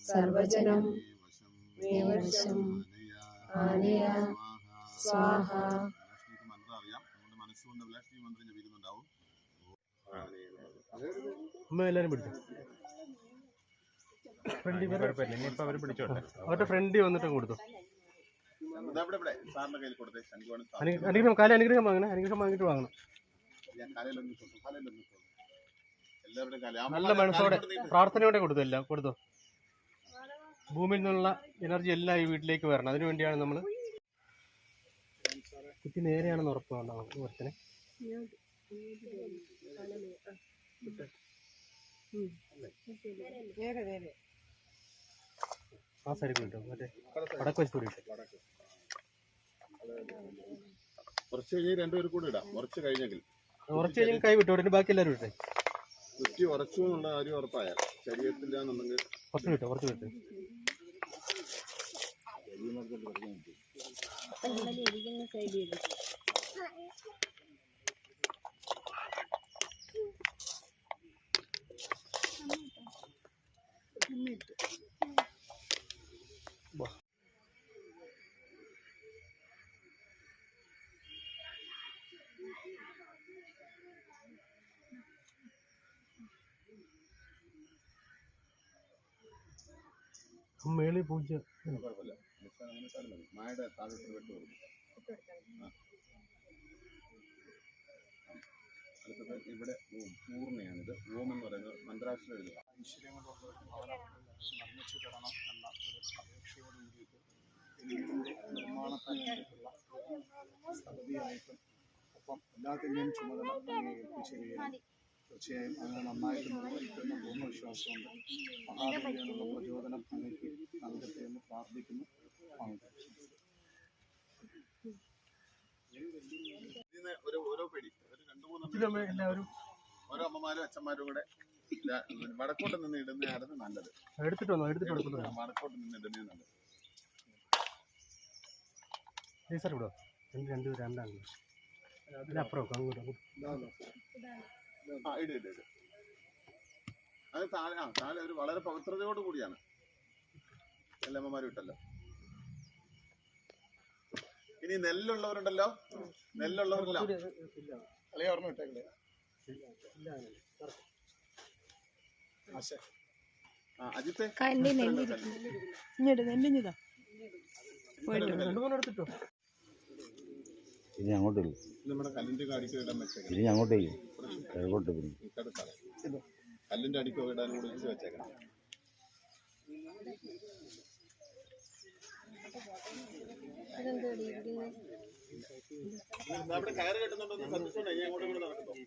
സർവജനം മേവശം ആനയ സ്വാഹ. എല്ലാരും പിടിച്ചു അവരുടെ ഫ്രണ്ട് വന്നിട്ട് കൊടുത്തു. അനുഗ്രഹം കാലം അനുഗ്രഹം വാങ്ങണം, അനുഗ്രഹം വാങ്ങിട്ട് വാങ്ങണം. നല്ല മനസ്സോടെ പ്രാർത്ഥനയോടെ കൊടുത്തു, എല്ലാം കൊടുത്തു. ഭൂമിയിൽ നിന്നുള്ള എനർജി എല്ലാം ഈ വീട്ടിലേക്ക് വരണം. അതിനു വേണ്ടിയാണ് നമ്മൾ കുത്തി നേരെയാണെന്ന് ഉറപ്പ് വേണ്ടാവും ഒരുത്തനെ. ആ സൈഡിൽ കിട്ടും, മറ്റേ വടക്ക് വശത്തോടെ കിട്ടും. കുറച്ച് കഴിഞ്ഞ് രണ്ടുപേരും കൂടെ ഇടാം. കുറച്ച് കഴിഞ്ഞെങ്കിൽ കൈ വിട്ടു, ബാക്കി എല്ലാവരും ഇട്ടേ. കുറ്റി ഉറച്ചു എന്നുള്ള കാര്യം ഉറപ്പായാൽ ശരീരത്തില്ലാന്നുണ്ടെങ്കിൽ കുറച്ച് വിട്ടു. മേളി പൂജ കുഴപ്പമില്ല. മായുടെ താഴോട്ട് വെട്ട് കൊടുക്കും. അടുത്തത് ഇവിടെ പൂർണ്ണയാണിത്. ഓം എന്ന് പറയുന്നത് മന്ത്രാക്ഷരം എഴുതുക. നിർമ്മിച്ചു തരണം എന്ന ഒരു അപേക്ഷയോട് കൂടിയിട്ട് നിർമ്മാണത്തിന് വേണ്ടിയിട്ടുള്ള പദ്ധതിയായിട്ടും ഒപ്പം എല്ലാത്തിൻ്റെയും ചുമതല ഏൽപ്പിച്ചിരിക്കുകയാണ്. തീർച്ചയായും അങ്ങനെ നന്നായിട്ട് നിർവഹിക്കുന്ന പൂർണ്ണവിശ്വാസമുണ്ട്. മഹാദേവിയുള്ള പ്രചോദനം അങ്ങേക്ക് നൽകട്ടെ എന്ന് പ്രാർത്ഥിക്കുന്നു. ഓരോ പേടി ഓരോ അമ്മമാരും അച്ഛന്മാരും കൂടെ വടക്കോട്ട് നിന്ന് ഇടുന്നതാണ് നല്ലത്. വടക്കോട്ട് നിന്ന് ഇടുന്നേ നല്ലത്. ഇട്. അത് താഴെ ഒരു വളരെ പവിത്രതയോട് കൂടിയാണ് എല്ലാ അമ്മമാരും ഇട്ടല്ലോ. ഇനി നെല്ലുള്ളവരുണ്ടല്ലോ, നെല്ലുള്ളവരല്ല അജിത്തെ ഇനി അങ്ങോട്ടില്ല, നമ്മുടെ കല്ലിന്റെ അടിക്ക് ഇടാൻ വെച്ചേക്കണം. ഇനി അങ്ങോട്ടേക്ക് കിഴക്കോട്ട് കല്ലിന്റെ അടിക്ക് ഇടാനും കൂടി വെച്ച് വെച്ചേക്കണം. അവിടെ കയറ് കെട്ടുന്നുണ്ടോ? ശ്രദ്ധിച്ചോണ്ടേ, ഞാൻ അങ്ങോട്ടും കൂടെ നടക്കുന്നു.